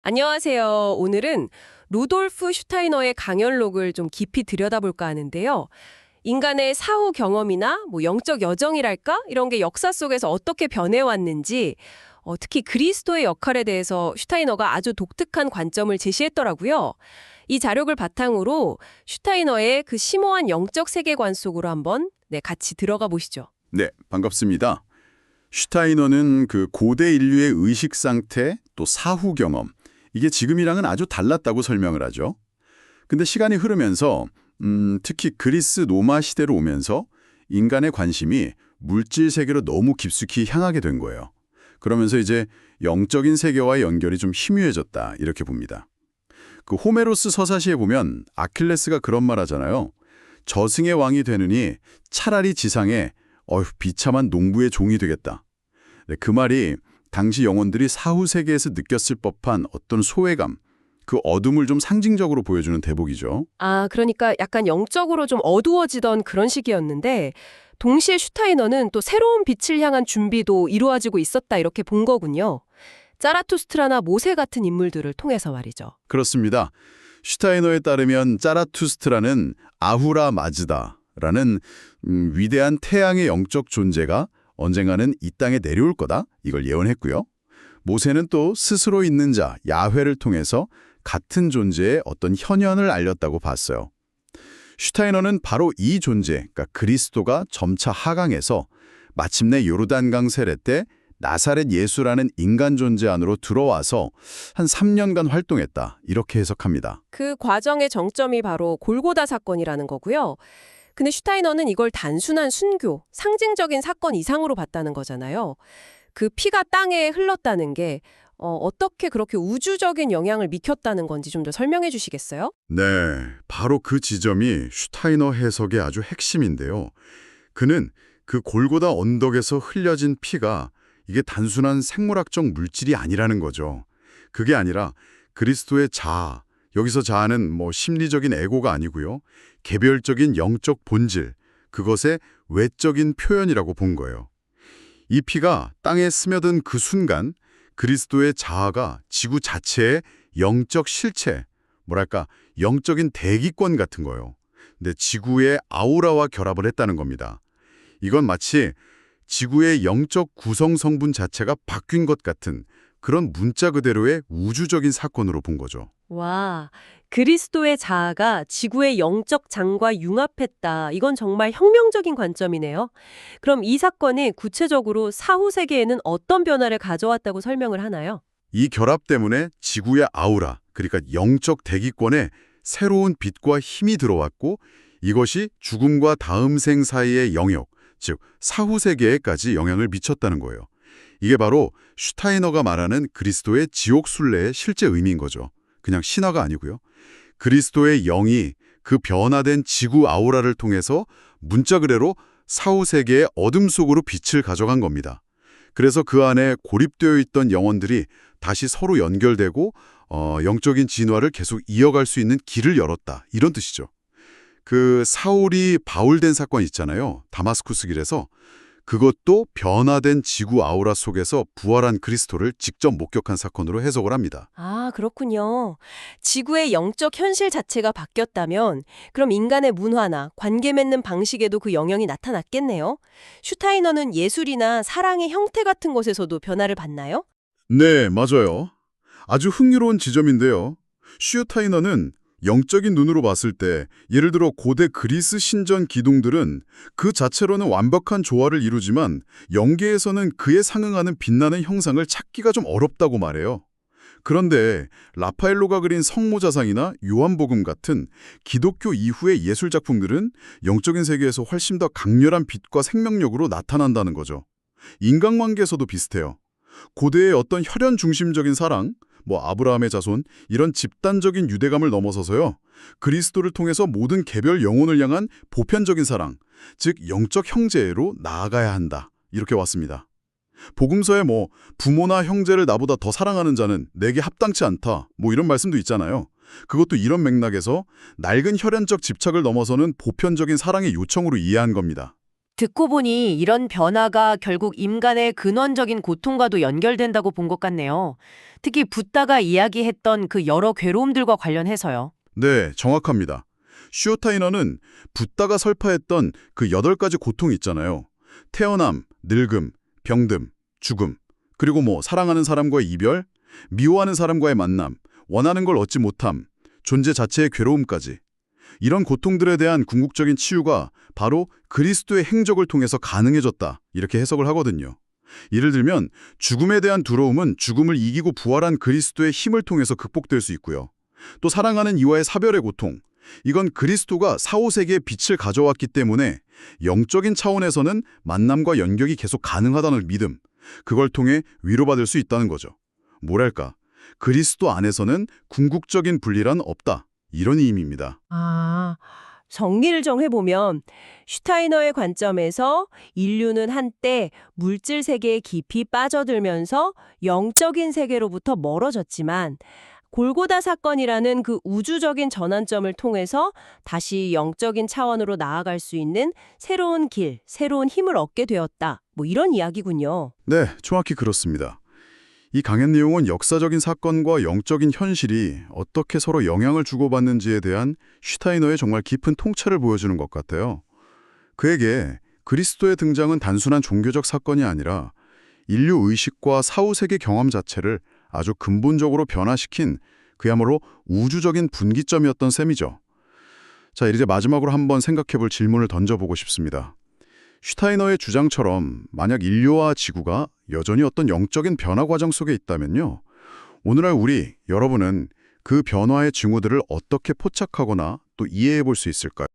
안녕하세요. 오늘은 루돌프 슈타이너의 강연록을 좀 깊이 들여다볼까 하는데요. 인간의 사후 경험이나 영적 여정이랄까? 이런 게 역사 속에서 어떻게 변해왔는지, 특히 그리스도의 역할에 대해서 슈타이너가 아주 독특한 관점을 제시했더라고요. 이 자료를 바탕으로 슈타이너의 그 심오한 영적 세계관 속으로 한번 같이 들어가 보시죠. 네, 반갑습니다. 슈타이너는 그 고대 인류의 의식 상태 또 사후 경험, 이게 지금이랑은 아주 달랐다고 설명을 하죠. 근데 시간이 흐르면서 특히 그리스 로마 시대로 오면서 인간의 관심이 물질 세계로 너무 깊숙이 향하게 된 거예요. 그러면서 이제 영적인 세계와의 연결이 좀 희미해졌다 이렇게 봅니다. 그 호메로스 서사시에 보면 아킬레스가 그런 말 하잖아요. 저승의 왕이 되느니 차라리 지상에 비참한 농부의 종이 되겠다. 네, 그 말이 당시 영혼들이 사후 세계에서 느꼈을 법한 어떤 소외감, 그 어둠을 좀 상징적으로 보여주는 대목이죠. 아, 그러니까 약간 영적으로 좀 어두워지던 그런 시기였는데 동시에 슈타이너는 또 새로운 빛을 향한 준비도 이루어지고 있었다 이렇게 본 거군요. 자라투스트라나 모세 같은 인물들을 통해서 말이죠. 그렇습니다. 슈타이너에 따르면 짜라투스트라는 아후라 마즈다라는 위대한 태양의 영적 존재가 언젠가는 이 땅에 내려올 거다, 이걸 예언했고요. 모세는 또 스스로 있는 자, 야훼를 통해서 같은 존재의 어떤 현현을 알렸다고 봤어요. 슈타이너는 바로 이 존재, 그러니까 그리스도가 점차 하강해서 마침내 요르단강 세례 때 나사렛 예수라는 인간 존재 안으로 들어와서 한 3년간 활동했다, 이렇게 해석합니다. 그 과정의 정점이 바로 골고다 사건이라는 거고요. 근데 슈타이너는 이걸 단순한 순교, 상징적인 사건 이상으로 봤다는 거잖아요. 그 피가 땅에 흘렀다는 게 어떻게 그렇게 우주적인 영향을 미쳤다는 건지 좀 더 설명해 주시겠어요? 네, 바로 그 지점이 슈타이너 해석의 아주 핵심인데요. 그는 그 골고다 언덕에서 흘려진 피가 이게 단순한 생물학적 물질이 아니라는 거죠. 그게 아니라 그리스도의 자아, 여기서 자아는 심리적인 에고가 아니고요. 개별적인 영적 본질, 그것의 외적인 표현이라고 본 거예요. 이 피가 땅에 스며든 그 순간 그리스도의 자아가 지구 자체의 영적 실체, 뭐랄까 영적인 대기권 같은 거예요. 근데 지구의 아우라와 결합을 했다는 겁니다. 이건 마치 지구의 영적 구성 성분 자체가 바뀐 것 같은 그런 문자 그대로의 우주적인 사건으로 본 거죠. 와, 그리스도의 자아가 지구의 영적 장과 융합했다. 이건 정말 혁명적인 관점이네요. 그럼 이 사건이 구체적으로 사후 세계에는 어떤 변화를 가져왔다고 설명을 하나요? 이 결합 때문에 지구의 아우라, 그러니까 영적 대기권에 새로운 빛과 힘이 들어왔고 이것이 죽음과 다음 생 사이의 영역, 즉 사후 세계에까지 영향을 미쳤다는 거예요. 이게 바로 슈타이너가 말하는 그리스도의 지옥 순례의 실제 의미인 거죠. 그냥 신화가 아니고요. 그리스도의 영이 그 변화된 지구 아우라를 통해서 문자 그대로 사후 세계의 어둠 속으로 빛을 가져간 겁니다. 그래서 그 안에 고립되어 있던 영혼들이 다시 서로 연결되고 영적인 진화를 계속 이어갈 수 있는 길을 열었다, 이런 뜻이죠. 그 사울이 바울된 사건 있잖아요. 다마스쿠스 길에서. 그것도 변화된 지구 아우라 속에서 부활한 그리스도를 직접 목격한 사건으로 해석을 합니다. 아, 그렇군요. 지구의 영적 현실 자체가 바뀌었다면 그럼 인간의 문화나 관계 맺는 방식에도 그 영향이 나타났겠네요. 슈타이너는 예술이나 사랑의 형태 같은 것에서도 변화를 봤나요? 네, 맞아요. 아주 흥미로운 지점인데요. 슈타이너는 영적인 눈으로 봤을 때 예를 들어 고대 그리스 신전 기둥들은 그 자체로는 완벽한 조화를 이루지만 영계에서는 그에 상응하는 빛나는 형상을 찾기가 좀 어렵다고 말해요. 그런데 라파엘로가 그린 성모자상이나 요한복음 같은 기독교 이후의 예술 작품들은 영적인 세계에서 훨씬 더 강렬한 빛과 생명력으로 나타난다는 거죠. 인간관계에서도 비슷해요. 고대의 어떤 혈연 중심적인 사랑, 아브라함의 자손, 이런 집단적인 유대감을 넘어서서요. 그리스도를 통해서 모든 개별 영혼을 향한 보편적인 사랑, 즉 영적 형제로 나아가야 한다, 이렇게 왔습니다. 복음서에 부모나 형제를 나보다 더 사랑하는 자는 내게 합당치 않다, 이런 말씀도 있잖아요. 그것도 이런 맥락에서 낡은 혈연적 집착을 넘어서는 보편적인 사랑의 요청으로 이해한 겁니다. 듣고 보니 이런 변화가 결국 인간의 근원적인 고통과도 연결된다고 본 것 같네요. 특히 붓다가 이야기했던 그 여러 괴로움들과 관련해서요. 네, 정확합니다. 슈어타이너는 붓다가 설파했던 그 8가지 고통 있잖아요. 태어남, 늙음, 병듦, 죽음, 그리고 사랑하는 사람과의 이별, 미워하는 사람과의 만남, 원하는 걸 얻지 못함, 존재 자체의 괴로움까지. 이런 고통들에 대한 궁극적인 치유가 바로 그리스도의 행적을 통해서 가능해졌다, 이렇게 해석을 하거든요. 예를 들면 죽음에 대한 두려움은 죽음을 이기고 부활한 그리스도의 힘을 통해서 극복될 수 있고요. 또 사랑하는 이와의 사별의 고통, 이건 그리스도가 사후세계에 빛을 가져왔기 때문에 영적인 차원에서는 만남과 연결이 계속 가능하다는 믿음, 그걸 통해 위로받을 수 있다는 거죠. 뭐랄까, 그리스도 안에서는 궁극적인 분리란 없다, 이런 의미입니다. 아, 정리를 좀 해보면 슈타이너의 관점에서 인류는 한때 물질 세계에 깊이 빠져들면서 영적인 세계로부터 멀어졌지만 골고다 사건이라는 그 우주적인 전환점을 통해서 다시 영적인 차원으로 나아갈 수 있는 새로운 길, 새로운 힘을 얻게 되었다. 이런 이야기군요. 네, 정확히 그렇습니다. 이 강연 내용은 역사적인 사건과 영적인 현실이 어떻게 서로 영향을 주고받는지에 대한 슈타이너의 정말 깊은 통찰을 보여주는 것 같아요. 그에게 그리스도의 등장은 단순한 종교적 사건이 아니라 인류 의식과 사후세계 경험 자체를 아주 근본적으로 변화시킨 그야말로 우주적인 분기점이었던 셈이죠. 자, 이제 마지막으로 한번 생각해볼 질문을 던져보고 싶습니다. 슈타이너의 주장처럼 만약 인류와 지구가 여전히 어떤 영적인 변화 과정 속에 있다면요, 오늘날 여러분은 그 변화의 징후들을 어떻게 포착하거나 또 이해해 볼 수 있을까요?